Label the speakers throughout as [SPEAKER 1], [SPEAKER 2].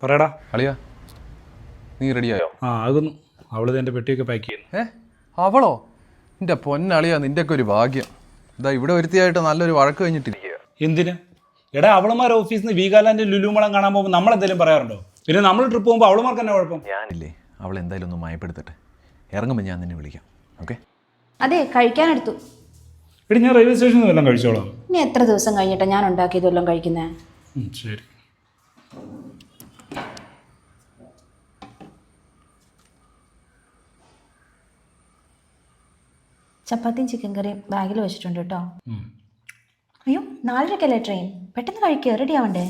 [SPEAKER 1] പറയടാ
[SPEAKER 2] അളിയാ, നീ റെഡിയായോ?
[SPEAKER 1] ആകുന്നു. അവള് എൻ്റെ പെട്ടിയൊക്കെ പാക്ക് ചെയ്യുന്നു.
[SPEAKER 2] അവളോ? എൻ്റെ പൊന്നളിയാ, നിൻ്റെയൊക്കെ ഒരു ഭാഗ്യം. ഇതാ ഇവിടെ ഒരുത്തിയായിട്ട് നല്ലൊരു വഴക്ക് കഴിഞ്ഞിട്ടിരിക്കുക.
[SPEAKER 1] എന്തിന്? എടാ, അവളുമാർ ഓഫീസിൽ നിന്ന് വീഗാലാൻഡ് ലുലുമളം കാണാൻ പോകുമ്പോൾ നമ്മളെന്തെങ്കിലും പറയാറുണ്ടോ? പിന്നെ നമ്മൾ ട്രിപ്പ് പോകുമ്പോൾ അവളുമാർക്ക് തന്നെ കുഴപ്പം.
[SPEAKER 2] ഞാനില്ലേ, അവൾ എന്തായാലും ഒന്ന് മയപ്പെടുത്തട്ടെ. ഇറങ്ങുമ്പോൾ ഞാൻ നിന്നെ വിളിക്കാം. ഓക്കെ?
[SPEAKER 3] അതെ, കഴിക്കാനെടുത്തു.
[SPEAKER 1] എടി, ഞാൻ റെയിൽവേ സ്റ്റേഷനിൽ എല്ലാം കഴിച്ചോളാം.
[SPEAKER 3] ഇനി എത്ര ദിവസം കഴിഞ്ഞിട്ടാണ് ഞാൻ ഉണ്ടാക്കിയതെല്ലാം കഴിക്കുന്നത്?
[SPEAKER 1] ശരി.
[SPEAKER 3] ചപ്പാത്തിയും ചിക്കൻ കറിയും ബാഗിൽ വെച്ചിട്ടുണ്ട് കേട്ടോ. അയ്യോ, 4:30 ട്രെയിൻ. പെട്ടെന്ന് കഴിക്കുക, റെഡി ആവണ്ടേ?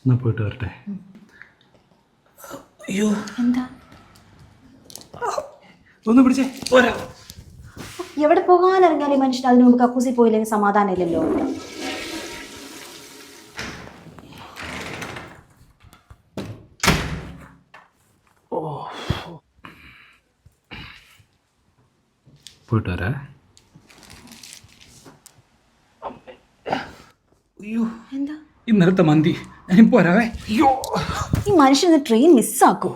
[SPEAKER 1] എന്നാ പോയിട്ട് വരട്ടെ. അയ്യോ,
[SPEAKER 3] എന്താ?
[SPEAKER 1] ഒന്ന് പിടിച്ചേ. പോരാ.
[SPEAKER 3] എവിടെ പോകാൻ ഇറങ്ങിയാലും മനുഷ്യൻ അതിന് മുമ്പ് കക്കൂസി പോയില്ലെങ്കിൽ സമാധാനം ഇല്ലല്ലോ.
[SPEAKER 1] പോയിട്ട് വരാ. അയ്യോ,
[SPEAKER 3] എന്താ
[SPEAKER 1] ഇന്നലത്തെ മന്തി ഞാൻ പോരാവേ. അയ്യോ,
[SPEAKER 3] ഈ മനുഷ്യൻ ട്രെയിൻ മിസ്സാക്കൂ.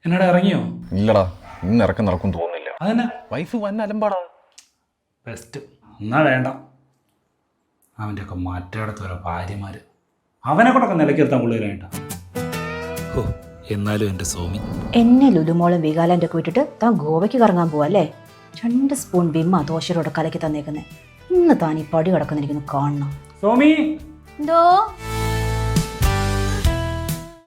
[SPEAKER 1] എന്നടാ, ഇറങ്ങിയോ?
[SPEAKER 2] ഇല്ലടാ, ഇന്ന് ഇറക്കം നടക്കും തോന്നുന്നില്ല.
[SPEAKER 1] അതന്നെ
[SPEAKER 2] വൈഫ് വന്ന അലമ്പാടാ.
[SPEAKER 1] ബെസ്റ്റ്. എന്നാ വേണ്ട. അവൻ്റെ ഒക്കെ മറ്റേടത്ത് ഓരോ ഭാര്യമാര് അവനെ കൊണ്ടൊക്കെ നിലയ്ക്കെത്താൻ പിള്ളേരായിട്ടാ. ഓ, എന്നാലും എൻ്റെ സോമി.
[SPEAKER 3] എന്നെ ലുലുമോളും വീഗാലാൻഡ് ഒക്കെ വിട്ടിട്ട് താൻ ഗോവയ്ക്ക് കറങ്ങാൻ പോവാ അല്ലേ? 2 സ്പൂൺ ബിമ്മ ദോശയോടെ കലക്കി തന്നേക്കുന്നേ. ഇന്ന് താൻ ഈ പടി കിടക്കുന്നിരിക്കുന്നു കാണണം.
[SPEAKER 1] സോമി,
[SPEAKER 3] എന്തോ